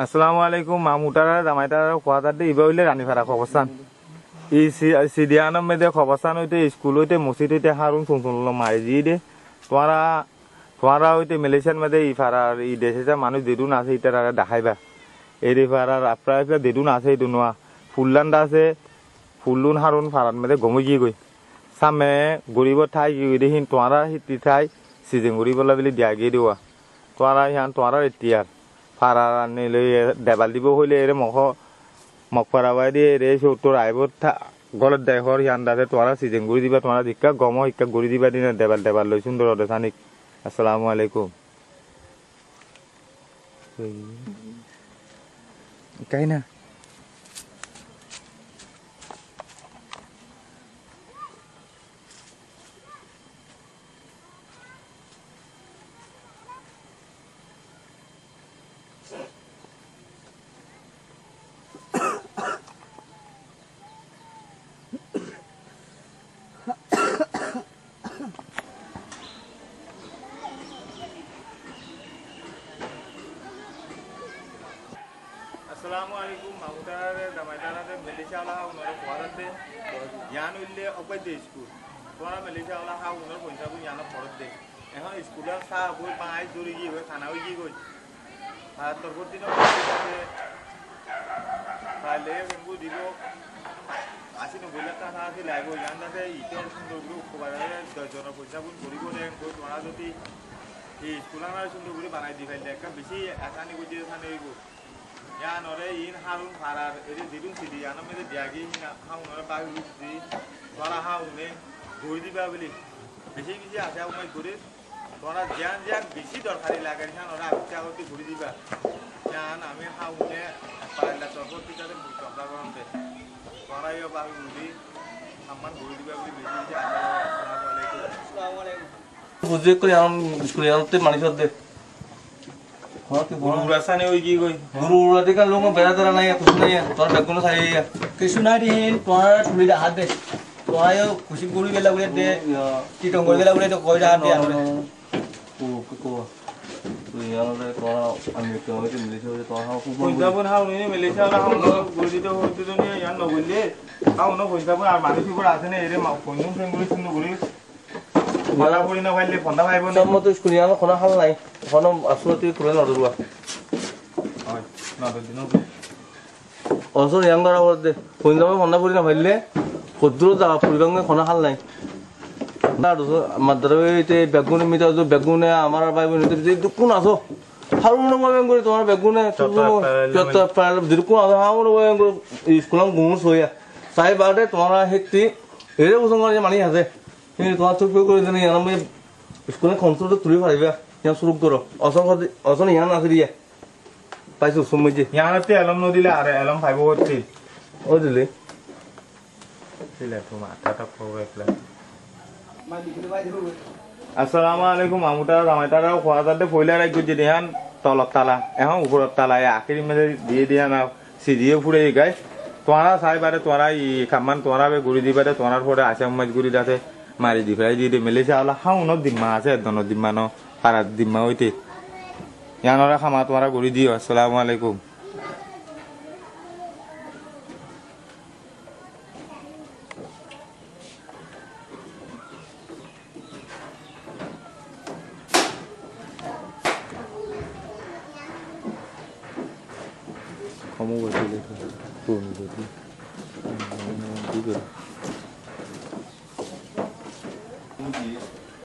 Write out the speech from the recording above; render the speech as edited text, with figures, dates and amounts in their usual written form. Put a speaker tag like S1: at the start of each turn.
S1: আসসালামু আলাইকুম মামুটারা জামাইটারা খোয়াদার ইবা হইলে রানীপাড়া খবরস্থান ই সিডিয়ানম মেদে খবরস্থান হইতে স্কুল হইতে মসজিদ হইতে হারুন শুনশুন মারি দিয়ে দে তোমরা হইতে মালয়েশিয়ার মধ্যে ই ফারার ই দেশে মানুষ দেদুন আছে ইটার দেখাইবা এই ফারার আপনার দেদুন আছে এই নোয়া ফুললান্ডা আছে ফুললুন হারুন ফারার মধ্যে গমে গিয়ে গই সামনে গরিব ঠাই গিয়ে দেখিন তোমরা হিতি ঠাই সিজন গরিবলা বলে দিয়া গিয়ে দেওয়া তোমরা হিয়ান তোমরা এতিয়ার ফারার আনিলে দেবাল দিব হইলে এর মক ফারাবাই দিয়ে রে সত্তর আইব গলত দেহর হিয়ান দাতে তোমরা সিজন গড়ি দিবা তোমরা শিক্ষা গম শিক্ষা গড়ি দিবা দিন দেবাল লই সুন্দর সানিক আসসালামু আলাইকুম কাই না আসসালামু আলাইকুম মামুটারে জামাইটারে মালয়েশিয়ালা উনারে খোয়াদাতে ইয়ান হইলে অবাই দে স্কুল তোরা মালয়েশিয়ালা হা উনার পয়সাবু ইয়ান খরচ দে এখন স্কুলের সা বই পাঁচ জুড়ি গিয়ে হয়ে খানা হয়ে গিয়ে গই আর তোর দিন তাহলে কিন্তু দিব 80-90 লাখ টাকা আছে লাগবে ইয়ান দাতে ইটোর সুন্দর করে খোয়াদারে 10 জনের পয়সাবু করিব দে তোরা যদি এই স্কুলার সুন্দর করে বানাই দি ফেললে একটা বেশি আসানি করে দিয়ে থানে হইব ইয়ান ওরে ইন হারুন ফারার এর দিদুন সিডি ইয়ান মধ্যে দিয়াগি হিনা হাউনরে বাহি দি তোরা হাউনে গই দিবা বলি বেশি আছে আমায় করে তোরা জ্ঞান বেশি দরকারি লাগে ইয়ান ওরা আচ্ছা হতে ঘুরি দিবা ইয়ান আমি হাউনে পারলা তরফ থেকে চপলা করতে তোরা ইয়া বাহি দি সম্মান ঘুরি দিবা বলি বেশি আসসালামু আলাইকুম
S2: বুঝে করে আম স্কুলে আনতে মানিস দে
S1: গুরু রাসানে ওই কি কই
S2: গুরু রাদিকা লোক বেড়া দরা নাই কিছু নাই তোর বেগুন খাই
S3: কিছু নাই দিন তোর তুলি হাত দে তোর খুশি গুড়ি গেলা বলে দে কি টঙ্গল গেলা বলে তো কই হাত দে
S2: কো তুই আনলে তোর আমি তো ওই মিলিছে তোর হাও খুব
S1: পয়সাবন হাও নি মিলিছে আর হাও গড়ি তো হইতে তো নি ইয়ান নগলে হাও ন পয়সাবন আর মানুষ উপর আছে না এরে কোন ফেঙ্গুলি সুন্দর গুড়ি মালা পড়ি না ভাইলে ফন্দা ভাইব না
S2: সব মতো স্কুলে আনো কোনা হাল নাই কোন আসলতে করে নদরুয়া
S1: হয় নদর দিন
S2: অসর ইয়াং দরা দে কোন যাবে ফন্দা পড়ি না ভাইলে কদ্র যা পরিবাঙ্গে কোনা হাল নাই না দো মাদ্রাবেতে বেগুন মিটা যে বেগুনে আমার ভাই বোন যে কোন আছো হারুন নবে করে তোমার বেগুনে যত পাল দিরকো হারুন নবে করে স্কুলাম গুম সইয়া সাই বাদে তোমার হেতি এরে বুঝং করে মানি আছে এই তোমার চুপ করে দেন ইয়ান আমি স্কুলে কনসোল তুলি পারিবা ইয়ান শুরু করো অসন ইয়ান আছে দিয়া পাইছো সমজে
S1: ইয়ানতে এলম নদিলে আর এলম পাইব হচ্ছে
S2: ও দিলে
S1: দিলে তো মাথাটা প্রবলেম আসসালামু আলাইকুম মামুটা জামাইটারা খোয়াদাতে ফইলা রাখি যে দেহান তলত তালা এখন উপরত তালা আখিরি মেলে দিয়ে দিয়া না সিডিও ফুড়ে গায় তোরা চাই বারে তোরা ই খামান তোরা বে গুড়ি দিবারে তোরার পরে আসে মাছ গুড়ি দাতে মারি দি ফেলাই দিয়ে মেলেছে আলা হাউন দিম্মা আছে দন দিম্মা ন পারাত দিম্মা হইতে ইয়ানরা খামা তোরা গুড়ি দিও আসসালামু আলাইকুম Kamu boleh lihat, tuh, jadi,